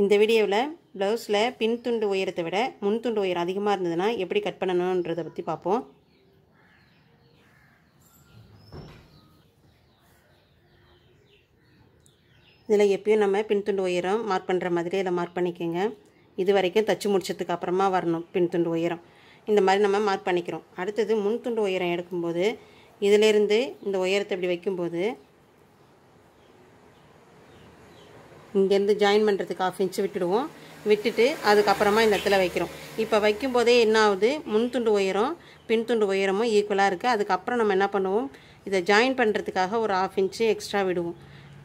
இந்த வீடியோவில் ப்ளவுஸில் பின் துண்டு உயரத்தை விட முன் துண்டு உயரம் அதிகமாக இருந்ததுன்னா எப்படி கட் பண்ணணுன்றதை பற்றி பார்ப்போம். இதில் எப்பயும் நம்ம பின் துண்டு உயரம் மார்க் பண்ணுற மாதிரி இதை மார்க் பண்ணிக்கோங்க. இது வரைக்கும் தச்சு முடிச்சதுக்கு அப்புறமா வரணும் பின் துண்டு உயரம். இந்த மாதிரி நம்ம மார்க் பண்ணிக்கிறோம். அடுத்தது முன் துண்டு உயரம் எடுக்கும்போது இதிலேருந்து இந்த உயரத்தை இப்படி வைக்கும்போது இங்கேருந்து ஜாயின் பண்ணுறதுக்கு 1/2 இன்ச்சு விட்டுடுவோம். விட்டுட்டு அதுக்கப்புறமா இந்த இடத்துல வைக்கிறோம். இப்போ வைக்கும்போதே என்ன ஆகுது, முன் துண்டு உயரம் பின் துண்டு உயரமும் ஈக்குவலாக இருக்குது. அதுக்கப்புறம் நம்ம என்ன பண்ணுவோம், இதை ஜாயின் பண்ணுறதுக்காக ஒரு 1/2 இன்ச்சு எக்ஸ்ட்ரா விடுவோம்.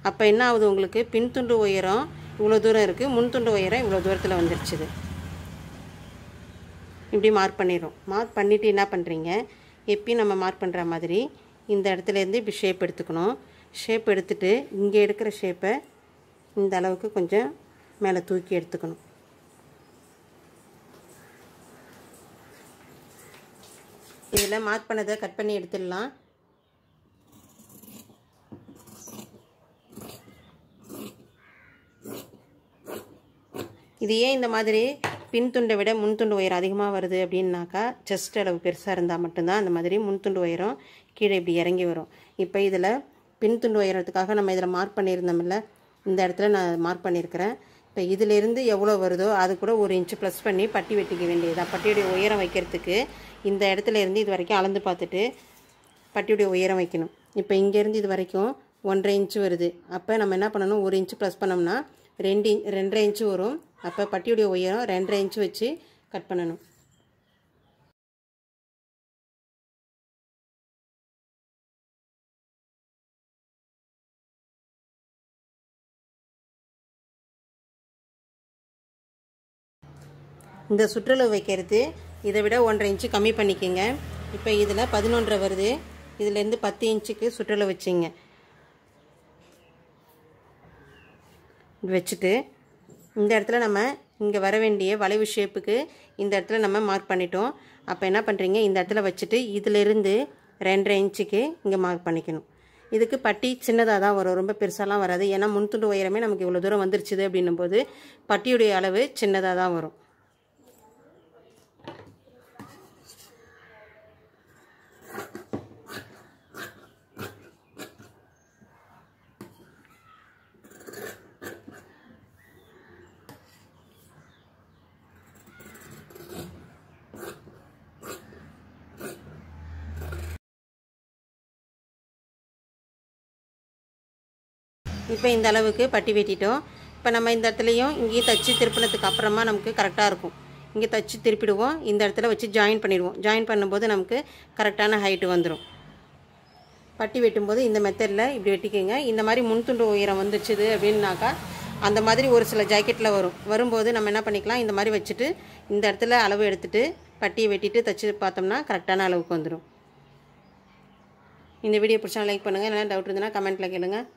அப்போ என்ன ஆகுது, உங்களுக்கு பின் துண்டு உயரம் இவ்வளோ தூரம் இருக்குது, முன் துண்டு உயரம் இவ்வளோ தூரத்தில் வந்துருச்சுது. இப்படி மார்க் பண்ணிடுறோம். மார்க் பண்ணிவிட்டு என்ன பண்ணுறீங்க, எப்பயும் நம்ம மார்க் பண்ணுற மாதிரி இந்த இடத்துலேருந்து இப்படி ஷேப் எடுத்துக்கணும். ஷேப் எடுத்துகிட்டு இங்கே எடுக்கிற ஷேப்பை இந்த அளவுக்கு கொஞ்சம் மேலே தூக்கி எடுத்துக்கணும். இதில் மார்க் பண்ணதை கட் பண்ணி எடுத்துடலாம். இது ஏன் இந்த மாதிரி பின் துண்டை விட முன் துண்டு உயரம் அதிகமாக வருது அப்படின்னாக்கா, செஸ்ட் அளவு பெருசாக இருந்தால் மட்டும்தான் அந்த மாதிரி முன் துண்டு உயரம் கீழே இப்படி இறங்கி வரும். இப்போ இதில் பின் துண்டு உயரத்துக்காக நம்ம இதில் மார்க் பண்ணியிருந்தோம்ல, இந்த இடத்துல நான் மார்க் பண்ணியிருக்கிறேன். இப்போ இதிலேருந்து எவ்வளோ வருதோ அது கூட 1 இன்ச்சு ப்ளஸ் பண்ணி பட்டி வெட்டிக்க வேண்டியதுதான். பட்டியுடைய உயரம் வைக்கிறதுக்கு இந்த இடத்துல இருந்து இது வரைக்கும் அளந்து பார்த்துட்டு பட்டியுடைய உயரம் வைக்கணும். இப்போ இங்கேருந்து இது வரைக்கும் 1.5 இன்ச்சு வருது. அப்போ நம்ம என்ன பண்ணணும், 1 இன்ச்சு ப்ளஸ் பண்ணோம்னா 2.5 இன்ச்சு வரும். அப்போ பட்டியுடைய உயரம் 2.5 இன்ச்சு வச்சு கட் பண்ணணும். இந்த சுற்றளவு வைக்கிறது இதை விட 1.5 இன்ச்சு கம்மி பண்ணிக்கோங்க. இப்போ இதில் 11 வருது. இதிலேருந்து 10 இன்ச்சுக்கு சுற்றளவு வச்சிங்க. வச்சுட்டு இந்த இடத்துல நம்ம இங்கே வர வேண்டிய வளைவு ஷேப்புக்கு இந்த இடத்துல நம்ம மார்க் பண்ணிட்டோம். அப்போ என்ன பண்ணுறீங்க, இந்த இடத்துல வச்சுட்டு இதிலிருந்து 2.5 இன்ச்சுக்கு இங்கே மார்க் பண்ணிக்கணும். இதுக்கு பட்டி சின்னதாக தான் வரும், ரொம்ப பெருசாலாம் வராது. ஏன்னா முன்துண்டு உயரமே நமக்கு இவ்வளோ தூரம் வந்துருச்சுது அப்படின்னும் போது பட்டியுடைய அளவு சின்னதாக தான் வரும். இப்போ இந்த அளவுக்கு பட்டி வெட்டிட்டோம். இப்போ நம்ம இந்த இடத்துலையும் இங்கேயும் தச்சு திருப்பினதுக்கு அப்புறமா நமக்கு கரெக்டாக இருக்கும். இங்கே தச்சு திருப்பிடுவோம், இந்த இடத்துல வச்சு ஜாயின் பண்ணிடுவோம். ஜாயின் பண்ணும்போது நமக்கு கரெக்டான ஹைட்டு வந்துடும். பட்டி வெட்டும்போது இந்த மெத்தடில் இப்படி வெட்டிக்கோங்க. இந்த மாதிரி முன்துண்டு உயரம் வந்துச்சுது அப்படின்னாக்கா அந்த மாதிரி ஒரு சில ஜாக்கெட்டில் வரும்போது நம்ம என்ன பண்ணிக்கலாம், இந்த மாதிரி வச்சுட்டு இந்த இடத்துல அளவு எடுத்துகிட்டு பட்டியை வெட்டிட்டு தச்சு பார்த்தோம்னா கரெக்டான அளவுக்கு வந்துடும். இந்த வீடியோ பிடிச்சா லைக் பண்ணுங்கள். இல்லைனா டவுட் இருந்ததுன்னா கமெண்ட்டில் கேளுங்கள்.